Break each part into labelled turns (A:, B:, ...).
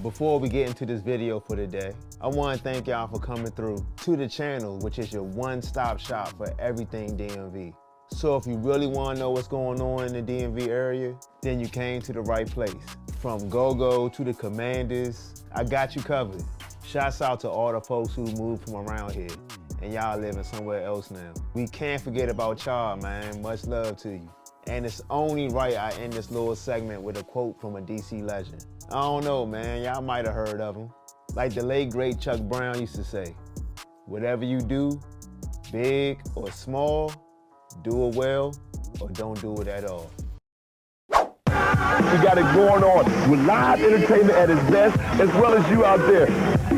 A: Before we get into this video for today, I want to thank y'all for coming through to the channel, which is your one-stop shop for everything DMV. So if you really want to know what's going on in the DMV area, then you came to the right place. From Go-Go to the Commanders, I got you covered. Shouts out to all the folks who moved from around here, and y'all living somewhere else now. We can't forget about y'all, man. Much love to you. And it's only right I end this little segment with a quote from a DC legend. I don't know, man, y'all might have heard of him. Like the late great Chuck Brown used to say, whatever you do, big or small, do it well or don't do it at all.
B: We got it going on with live entertainment at its best, as well as you out there.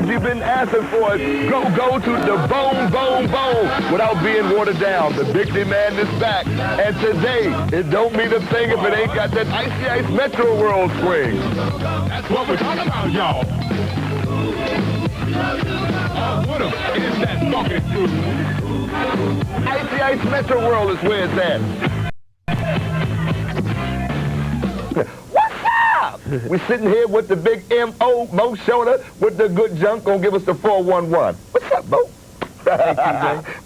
B: You've been asking for it. Go to the bone without being watered down. The big demand is back. And today, it don't mean a thing if it ain't got that icy MetroWorld swing.
C: That's what we're talking about, y'all. Oh, what is that fucking groove?
B: Icy MetroWorld is where it's at. We're sitting here with the big M.O. Mo Shona with the good junk. Gonna give us the 411. What's up, Mo?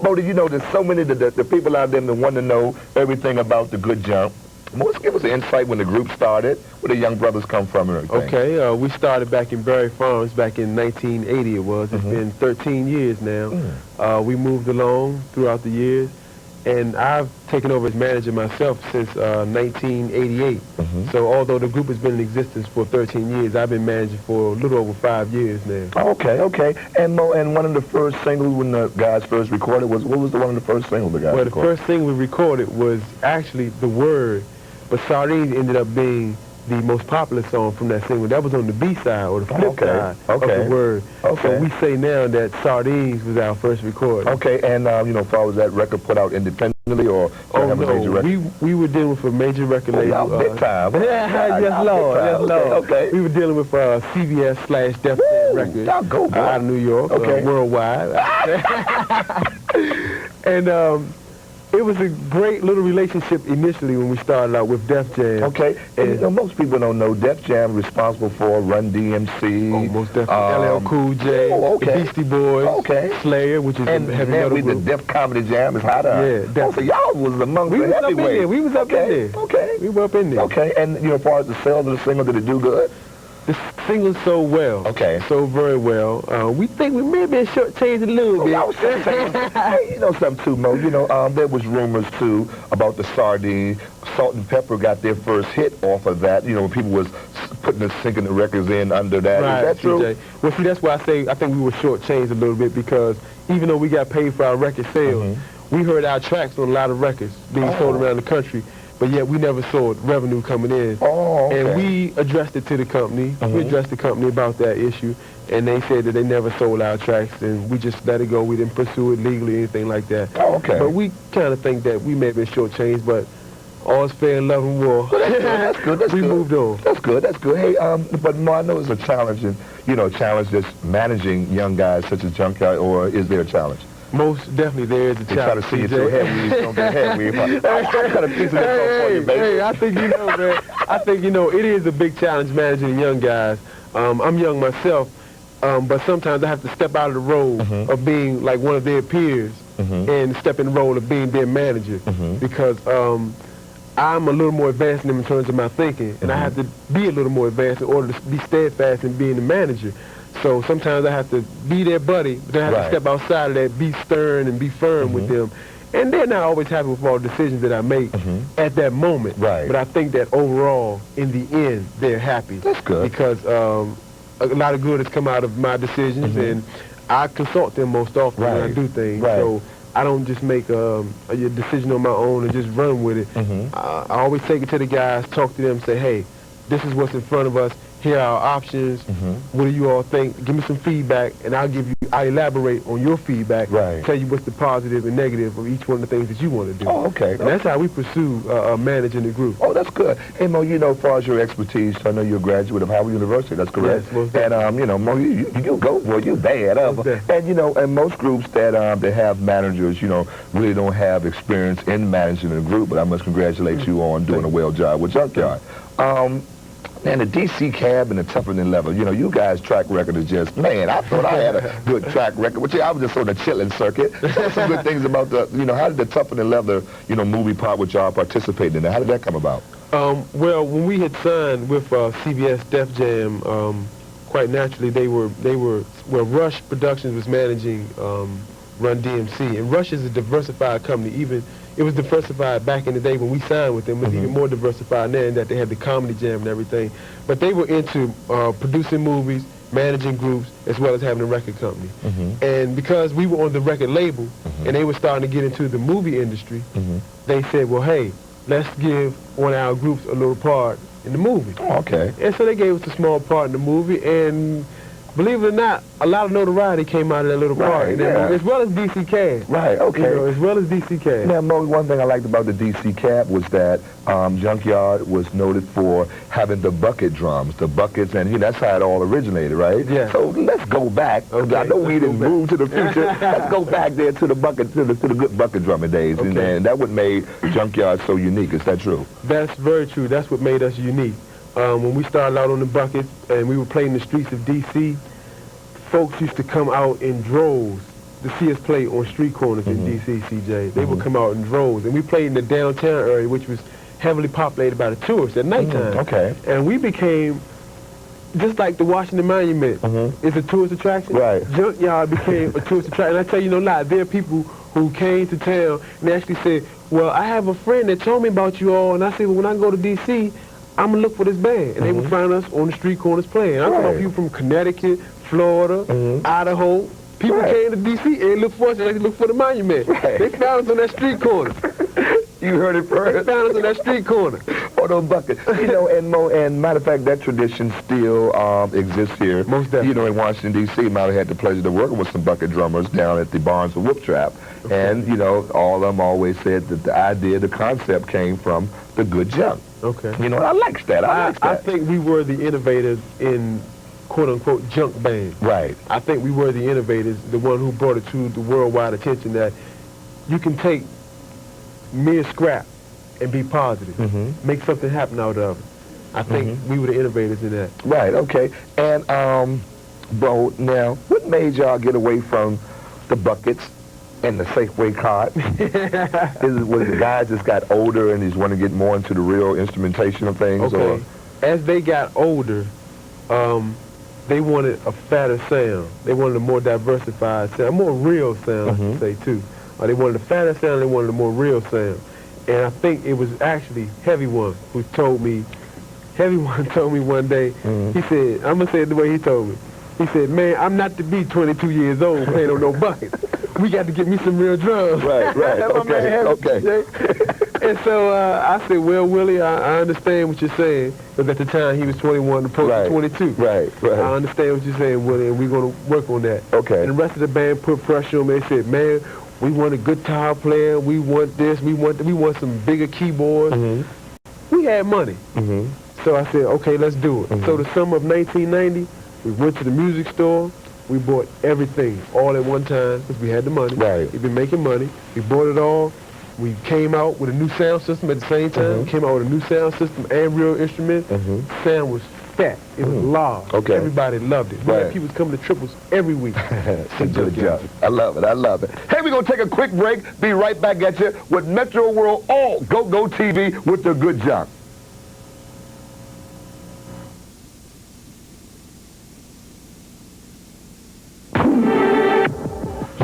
B: Mo, did you know there's so many of the people out there that want to know everything about the good junk? Mo, let's give us an insight when the group started, where the young brothers come from and everything.
D: Okay, we started back in Berry Farms back in 1980 it was. It's been 13 years now. We moved along throughout the years. And I've taken over as manager myself since 1988. So although the group has been in existence for 13 years, I've been managing for a little over 5 years now.
B: Okay. And Mo, and one of the first singles when the guys first recorded was, what was one of the first singles the guys recorded?
D: Well, the first thing we recorded was actually The Word, but Sardines ended up being the most popular song from that single. That was on the B-side, or the flip side of The Word. So we say now that Sardines was our first recording.
B: Okay, and you know, as far as that record put out independently or have a major record?
D: We were dealing with a major record label.
B: Big time.
D: Yes, Lord.
B: Okay.
D: We were dealing with CBS/Def Jam Records out of New York, worldwide. And it was a great little relationship initially when we started out with Def Jam.
B: Okay, and you know, most people don't know Def Jam responsible for Run DMC.
D: Oh, most definitely. LL Cool J, the Beastie Boys, Slayer, which is
B: and
D: a heavy metal group.
B: The Def Comedy Jam is hot.
D: Yeah,
B: so y'all was among the heavyweights.
D: We was up in there.
B: Okay.
D: We were up in there.
B: Okay, and you know, as far as the sales of the single, did it do good?
D: The single sold well.
B: Okay.
D: Sold very well. We think we may have been shortchanged a little bit.
B: Hey, you know something too, Mo. You know, there was rumors too about the Sardine. Salt and Pepper got their first hit off of that. You know, when people was sinking the records in under that.
D: Right,
B: is that true?
D: CJ. Well, see, that's why I say I think we were shortchanged a little bit, because even though we got paid for our record sales, we heard our tracks on a lot of records being sold around the country. But yet we never saw revenue coming in. And we addressed it to the company. We addressed the company about that issue, and they said that they never sold our tracks, and we just let it go. We didn't pursue it legally or anything like that. But we kind of think that we may have been shortchanged, but all's fair in love and war.
B: That's good.
D: We moved on.
B: That's good. Hey, but Mo, I know it's a challenge, and you know, challenge just managing young guys such as Junkyard, or is there a challenge?
D: Most definitely there is a challenge.
B: Try to see you through head. I got a piece of this for you, baby.
D: Hey, I think you know, man. I think you know it is a big challenge managing young guys. I'm young myself, but sometimes I have to step out of the role of being like one of their peers and step in the role of being their manager, because I'm a little more advanced in them in terms of my thinking, and I have to be a little more advanced in order to be steadfast in being the manager. So sometimes I have to be their buddy, but then I have to step outside of that, be stern and be firm with them. And they're not always happy with all the decisions that I make at that moment. But I think that overall, in the end, they're happy.
B: That's good.
D: Because a lot of good has come out of my decisions, and I consult them most often when I do things. So I don't just make a decision on my own and just run with it. I always take it to the guys, talk to them, say, hey, this is what's in front of us. Here are our options. What do you all think? Give me some feedback, and I'll elaborate on your feedback. Tell you what's the positive and negative of each one of the things that you want to do. And that's how we pursue managing the group.
B: That's good. Hey, Mo, you know, as far as your expertise, I know you're a graduate of Howard University. That's correct.
D: Yes,
B: and you know, Mo, you go, boy, you bad. And you know, and most groups that they have managers, you know, really don't have experience in managing a group. But I must congratulate you on doing a well job with Junkyard. Man, the DC Cab and the Tougher Than Leather, you know, you guys' track record is just, man, I thought I had a good track record. But yeah, I was just on the chilling circuit. Tell us some good things about the, you know, how did the Tougher Than Leather, you know, movie part which y'all participated in that? How did that come about?
D: Well, when we had signed with CBS Def Jam, quite naturally well, Rush Productions was managing Run DMC, and Rush is a diversified company. Even it was diversified back in the day when we signed with them. It was even more diversified now in that they had the Comedy Jam and everything. But they were into producing movies, managing groups, as well as having a record company. And because we were on the record label, and they were starting to get into the movie industry, they said, well, hey, let's give one of our groups a little part in the movie.
B: Oh, okay.
D: And so they gave us a small part in the movie, and believe it or not, a lot of notoriety came out of that little part in that movie, as well as DC Cab.
B: Right, okay.
D: You know, as well as DC Cab.
B: Now, Mo, one thing I liked about the DC Cab was that Junkyard was noted for having the bucket drums, the buckets, and you know, that's how it all originated, right?
D: Yeah.
B: So let's go back. Okay. I know we didn't move to the future. Let's go back there to the bucket, to the good bucket drumming days, and that what made Junkyard so unique. Is that true?
D: That's very true. That's what made us unique. When we started out on the buckets and we were playing the streets of D.C., folks used to come out in droves to see us play on street corners in D.C., CJ. They would come out in droves. And we played in the downtown area, which was heavily populated by the tourists at nighttime.
B: Okay.
D: And we became, just like the Washington Monument is a tourist attraction,
B: right.
D: Junkyard became a tourist attraction. And I tell you no lie, there are people who came to town and actually said, well, I have a friend that told me about you all, and I said, well, when I go to D.C., I'm going to look for this band. And they would find us on the street corners playing. I'm talking about people from Connecticut, Florida, Idaho. People came to D.C. and looked for us and they looked for the monument. They found us on that street corner.
B: You heard it first.
D: They found us on that street corner.
B: On those buckets. You know, and Mo, and matter of fact, that tradition still exists here.
D: Most definitely.
B: You know, in Washington, D.C., I had the pleasure of working with some bucket drummers down at the Barnes and Whoop Trap. And, you know, all of them always said that the idea, the concept came from the good junk.
D: Okay.
B: You know, I like that.
D: I think we were the innovators in quote-unquote junk band.
B: Right.
D: I think we were the innovators, the one who brought it to the worldwide attention that you can take mere scrap and be positive, make something happen out of it. I think we were the innovators in that.
B: Right, okay. And, Bo, now, what made y'all get away from the buckets and the Safeway card? Was the guys just got older and just want to get more into the real instrumentation of things?
D: Okay.
B: Or?
D: As they got older, they wanted a fatter sound. They wanted a more diversified sound, a more real sound, I should say, too. They wanted a fatter sound, they wanted a more real sound. And I think it was actually Heavy One who told me, one day, he said, I'm going to say it the way he told me. He said, man, I'm not to be 22 years old playing on no buckets. We got to get me some real drums.
B: Right, okay.
D: And so I said, well, Willie, I understand what you're saying. Because at the time, he was 21, approaching 22.
B: Right.
D: I understand what you're saying, Willie, and we're going to work on that.
B: Okay.
D: And the rest of the band put pressure on me. They said, man, we want a guitar player. We want this. We want some bigger keyboards. We had money. So I said, okay, let's do it. So the summer of 1990, we went to the music store. We bought everything all at one time because we had the money.
B: Right.
D: We've been making money. We bought it all. We came out with a new sound system at the same time. We came out with a new sound system and real instruments. Sound was fat. It was large.
B: Okay.
D: Everybody loved it. We had people coming to triples every week.
B: I love it. Hey, we're going to take a quick break. Be right back at you with MetroWorld All Go TV with the good junk.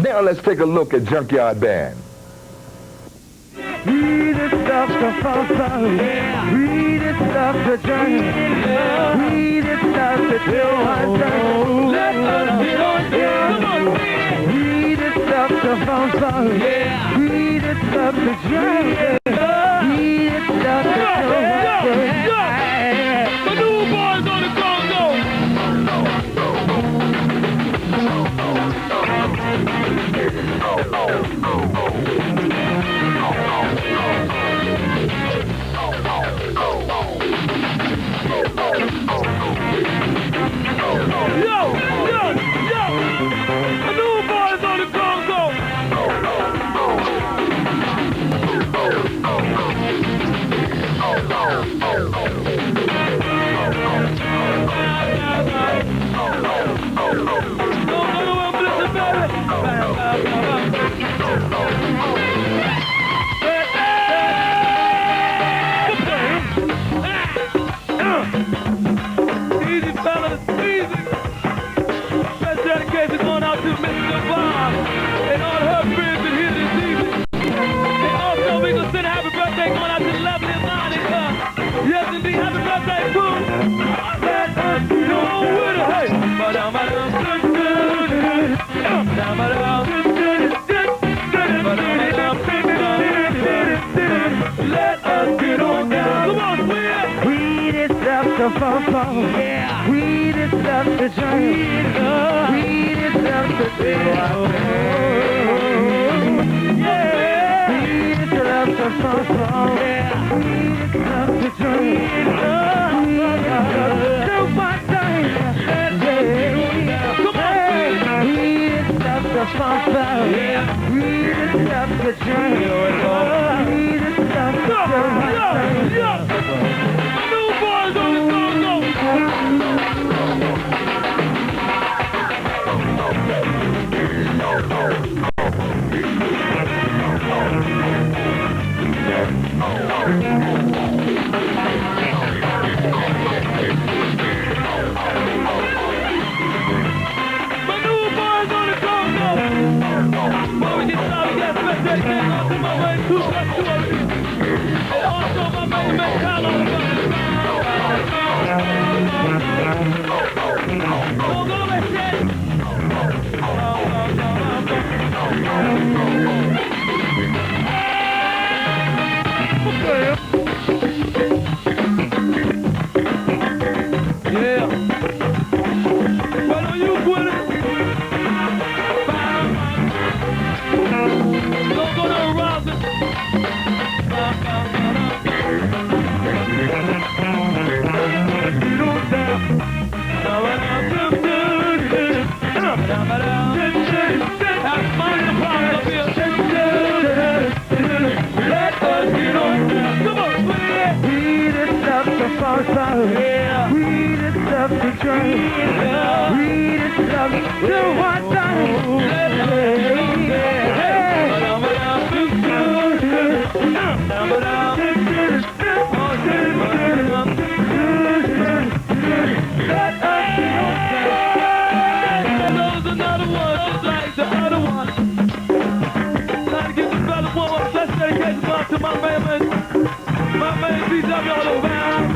B: Now let's take a look at Junkyard Band.
E: Read the stuff to false. Read the stuff to journey. Read the stuff to kill. Let us get on here. Read the stuff to false. Read the stuff to journey. Read the stuff to kill.
C: The new boys on the Congo. The new boys on the Congo.
E: us get on down. Come on, sweetie. We this stuff to follow. Yeah. We this stuff to journey. We this stuff to do. Yeah. We this stuff to follow. Yeah. We this stuff to journey. We this stuff to do my thing. Yeah. Come on, we this stuff to follow. Yeah. We this stuff to journey. We this stuff to do my thing.
C: New boys on the go-go. My new boys on the go-go. Before we get started, yes, let's dedicate love to my way 2 plus 2 of you. And also my main man, Carlos. Go, go, let's get it. Yeah. Well, are you with it? Don't go to Robin.
E: Yeah. We this stuff to drink. Yeah. We this stuff to one time.
C: There's another one just like the other one. Trying to get the better one. Let's dedicate this one to my man, BW all around.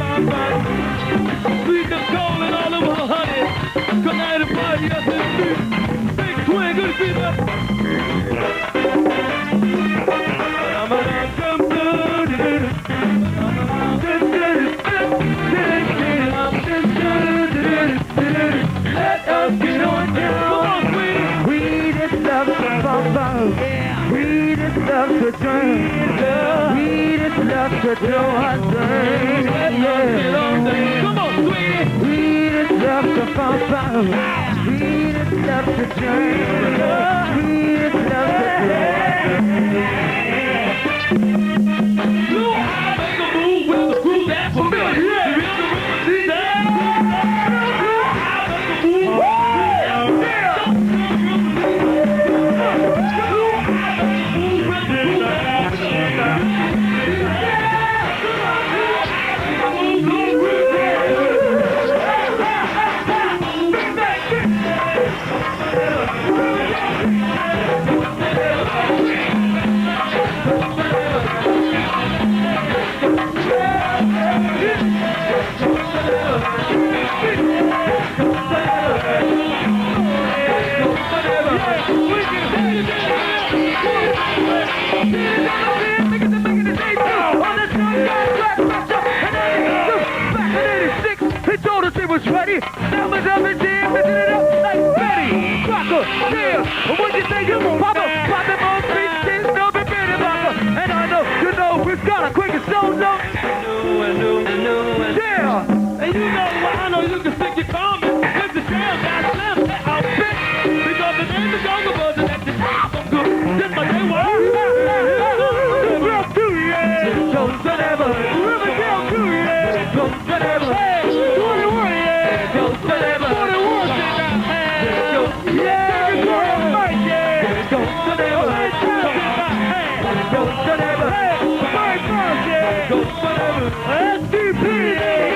C: Sweet and cold and all over honey. Good night and party, yes indeed. Big twin, good to see you.
E: Let us get on down.
C: Come on, sweetie.
E: We this stuff to follow. We this stuff to drink. We this stuff to do our thing.
C: Come on, sweetie.
E: We this stuff to follow. We this stuff to drink. We this stuff to do.
C: You make a move with the group that's familiar. You hit the rhythm, see that?
E: Ready? That was up and jam, lifting it up like Betty. Rocker, yeah. What you think of Papa? Pop them on feet, there's no big Betty Rocker. And I know, you know, we've got a quick and slow note. Yeah.
C: And you know what? I know you can stick your thumb in. If the trail got slim, that outfit. Because the name is Jungle Buzz and that's the album good. This my JYB.
E: Riverdale too, yeah. Don't whatever. Riverdale too, yeah. Don't whatever. Hey, 21, yeah. Don't whatever. 41, yeah. Don't whatever. Don't whatever. My boss, yeah. Don't whatever. SDP, yeah.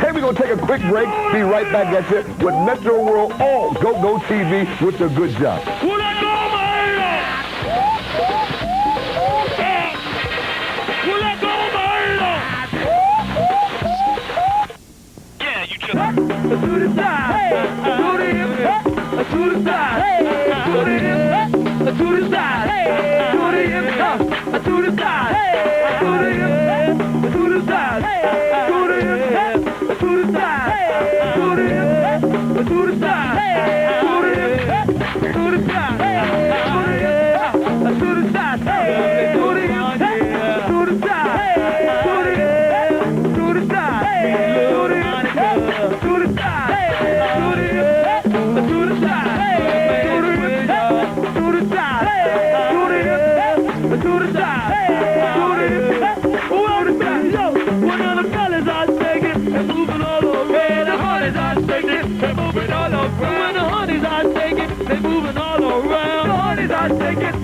B: We're going to take a quick break. Be right back at you with MetroWorld on Go-Go TV with the good job.
C: Well, I know my
E: the side, to the hip, to the side, to the hip, to the side, to the hip, to the side, to the hip, to the side, to the hip, to the side, to the hip, to the side, to the hip, to the side, to the hip, to the side, to the hip, to the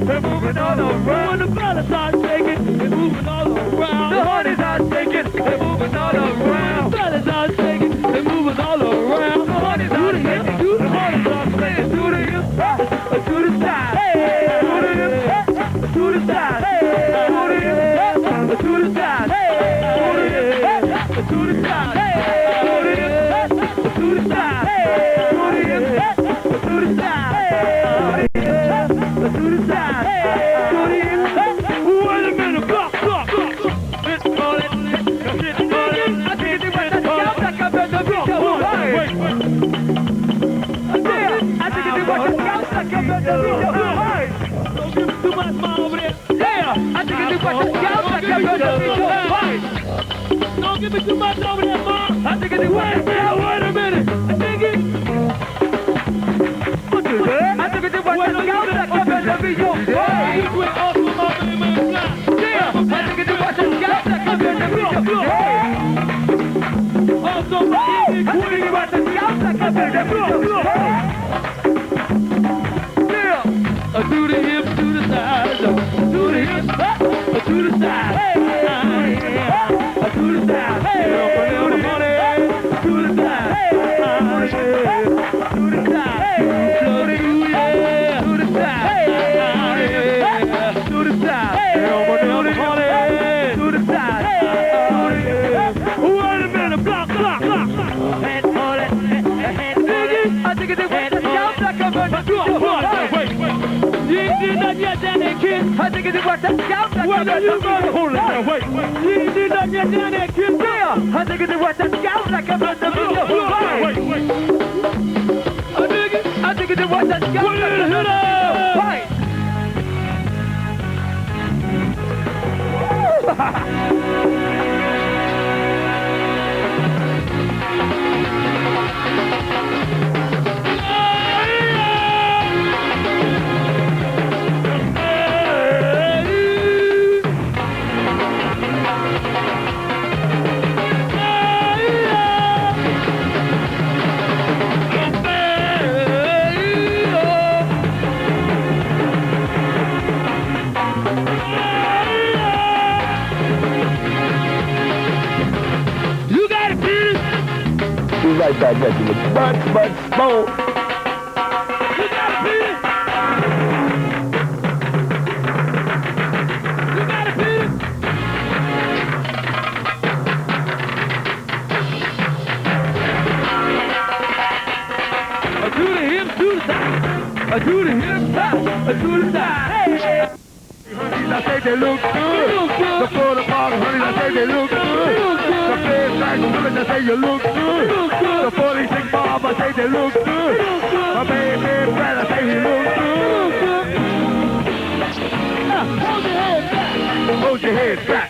E: they're moving all around. When the fellas start shaking, they're moving all around. The honeys are shaking, they're moving all around. The fellas are shaking, they're moving all around. The honeys are shaking, the honeys are shaking. To the hip, to the side, to the hip, to the side, to the hip, to the side, to the hip, to the side, to the hip, to the side, to the hip, to the side. To the side, to the hip. Wait a minute, block. It's on it. I think it's what that's out like I'm at the beach. Wait. I think it's what that's out like I'm at the beach. Don't give me too much more over there. Yeah, I think it's what that's out like I'm at the beach. Don't give me too much over there, Mom. I think it's what that's out. Wait a minute. I think it's. I think it's what that's out like I'm at the beach. To the hip, to the side, to the hip, to the side, to the side, to the I think it's what that's out. Well, you better hold it now, wait. You did not get down there, kid. Yeah, I think it's what that's out like I'm at the video. Wait. I think it's what that's out like I'm at the video. Wait.
B: Right back at you with but smoke.
C: You gotta beat it. You gotta beat it. To the hip, to the side. To the hip, to the side.
B: Honeys, I say they look good. The Florida Park honeys, I say they look good. The Fairfax women, I say you look good. The 46 Bob, I say they look good. My baby Brad, I say he look good. Hold your head back.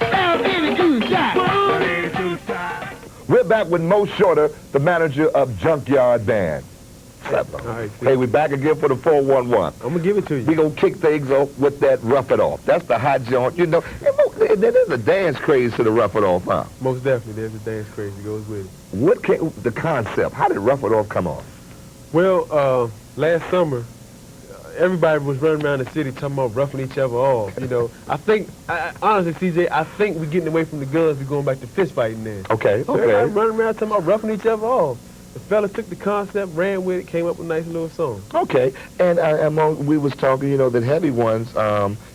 B: We're back with Mo Shorter, the manager of Junkyard Band.
D: Right,
B: hey, we're back again for the 411.
D: I'm going to give it to you.
B: We're going to kick things off with that Rough It Off. That's the hot joint, you know. And there's a dance craze to the Rough It Off, huh?
D: Most definitely, there's a dance craze that goes with it.
B: What came, the concept? How did Rough It Off come off?
D: Well, last summer, everybody was running around the city talking about roughing each other off, you know. Honestly, CJ, I think we're getting away from the guns, we're going back to fist fighting then.
B: Okay,
D: So everybody running around talking about roughing each other off. The fella took the concept, ran with it, came up with a nice little song.
B: Okay, and we was talking, you know, that Heavy One's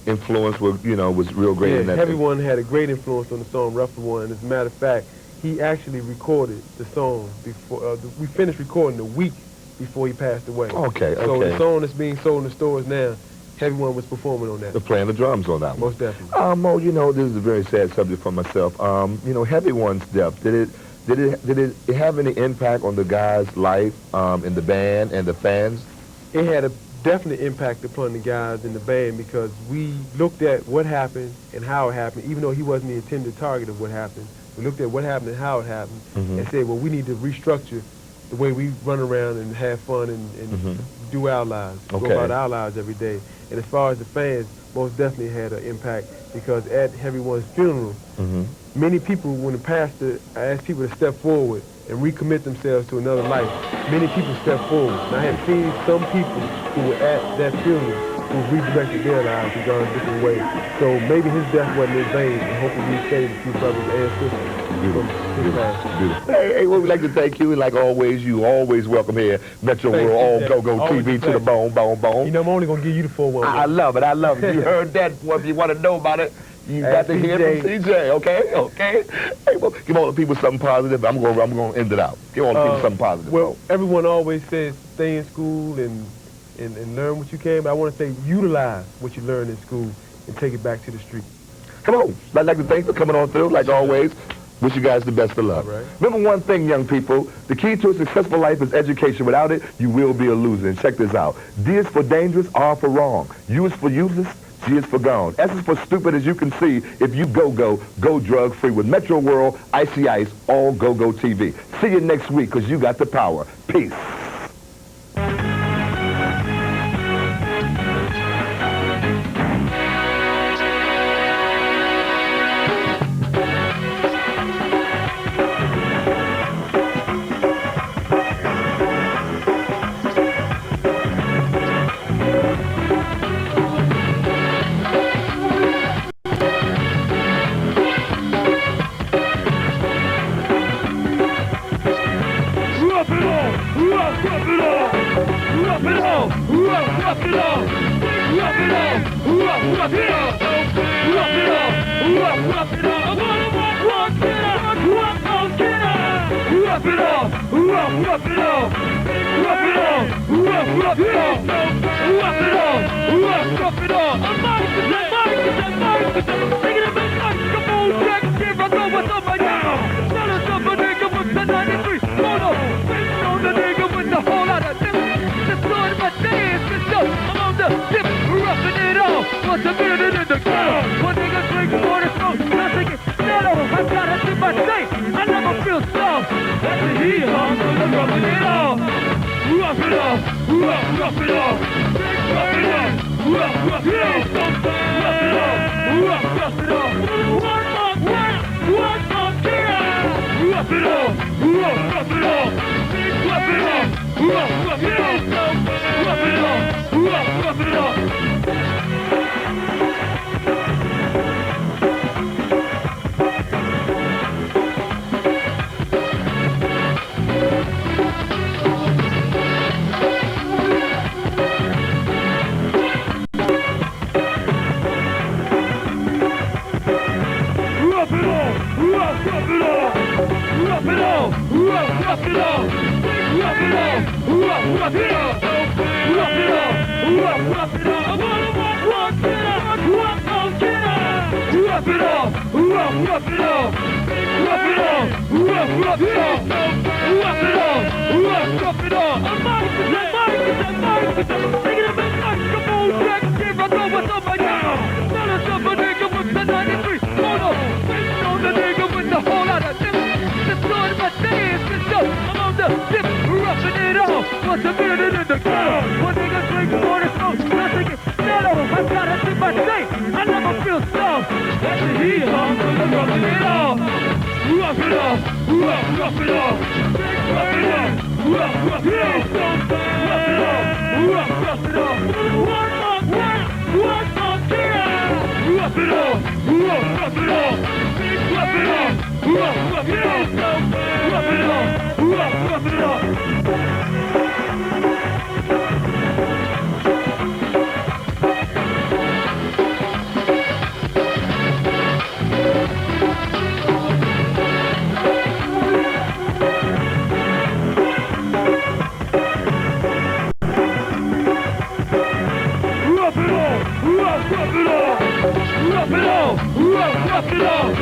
B: influence was, you know, was real great in that.
D: Heavy One had a great influence on the song Rougher One. As a matter of fact, he actually recorded the song before, we finished recording a week before he passed away.
B: Okay,
D: So
B: okay.
D: the song that's being sold in the stores now, Heavy One was performing on that.
B: They're playing the drums on that one.
D: Most definitely.
B: Mo, you know, this is a very sad subject for myself. You know, Heavy One's death, did it have any impact on the guy's life in the band and the fans?
D: It had a definite impact upon the guys in the band because we looked at what happened and how it happened, even though he wasn't the intended target of what happened. We looked at what happened and how it happened and said, well, we need to restructure the way we run around and have fun and do our lives, go about our lives every day. And as far as the fans, most definitely had an impact because at Heavy One's funeral, many people, when the pastor asked people to step forward and recommit themselves to another life, many people stepped forward. And I have seen some people who were at that funeral who redirected their lives and gone a different way. So maybe his death wasn't in vain, and hopefully we saved a few brothers and sisters.
B: Beautiful. Hey, well, we'd like to thank you, and like always, you always welcome here, MetroWorld, all go-go TV to the bone.
D: You know, I'm only going to give you the 4-1.
B: I love it, You heard that. Well, if you want to know about it, you got to hear from CJ, okay? Hey, well, give all the people something positive. I'm going to end it out. Give all the people something positive.
D: Well, everyone always says stay in school and learn what you can, but I want to say utilize what you learned in school and take it back to the street.
B: Come on. I'd like to thank you for coming on through, like always. Wish you guys the best of luck.
D: All right.
B: Remember one thing, young people. The key to a successful life is education. Without it, you will be a loser. And check this out. D is for dangerous, R for wrong. U is for useless, G is for gone. S is for stupid, as you can see. If you go drug-free with MetroWorld, Icy Ice, all go-go TV. See you next week, because you got the power. Peace.
C: What's a minute in the ground? One nigga drink water, smoke, nothing is settled. I gotta do my thing. I never feel slow. That's the heat, huh? So I'm rubbing it off. Rough it off. Rough it off. Rough it off. Rough it off. Rough it off. Rough it off. One more kill. Rough it off. Rough it off. Rough it off. Rough it off. Rough it off. Rough it off. What's a minute in the ground? One nigga drink water, smoke, nothing is settled. I gotta do my thing. I never feel slow. That's the heat, huh? So I'm rubbing it off. Rough it off. Rough it off. Rough it off. Rough it off. Rough it off. Rough it off. One more kill. Rough it off. Rough it off. Rough it off. Rough it off. Rough it off. Rough it off. rough it off, rough it off, rough it off,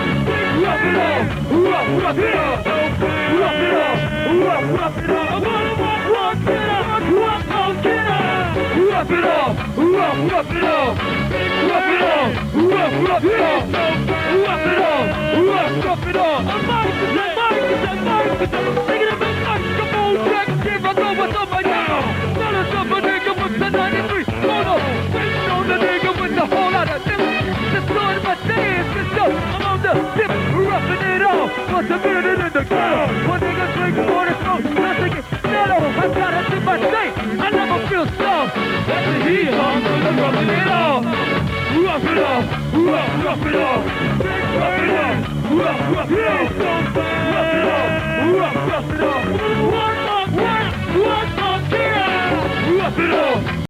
C: rough it off, rough it off, rough it off, rough it off. I wanna rock it up, rough it off, rough it off, rough it off, rough it off, rough it off, rough it off, rough it off. I'm taking a big microphone track, give a go what's up right now. Tell us up a nigga with the 93, hold on, waiting on the nigga with a whole lot of dip. Just doing my dance and stuff, I'm on the tip, roughing it off. What's a minute in the ghetto? One nigga drinking water, smoke, nothing is settled. I gotta do my thing, I never feel soft. That's the heat, I'm roughing it off. Rough it off, rough it off, rough it off, rough it off, rough it off, rough it off. One more, rough it off.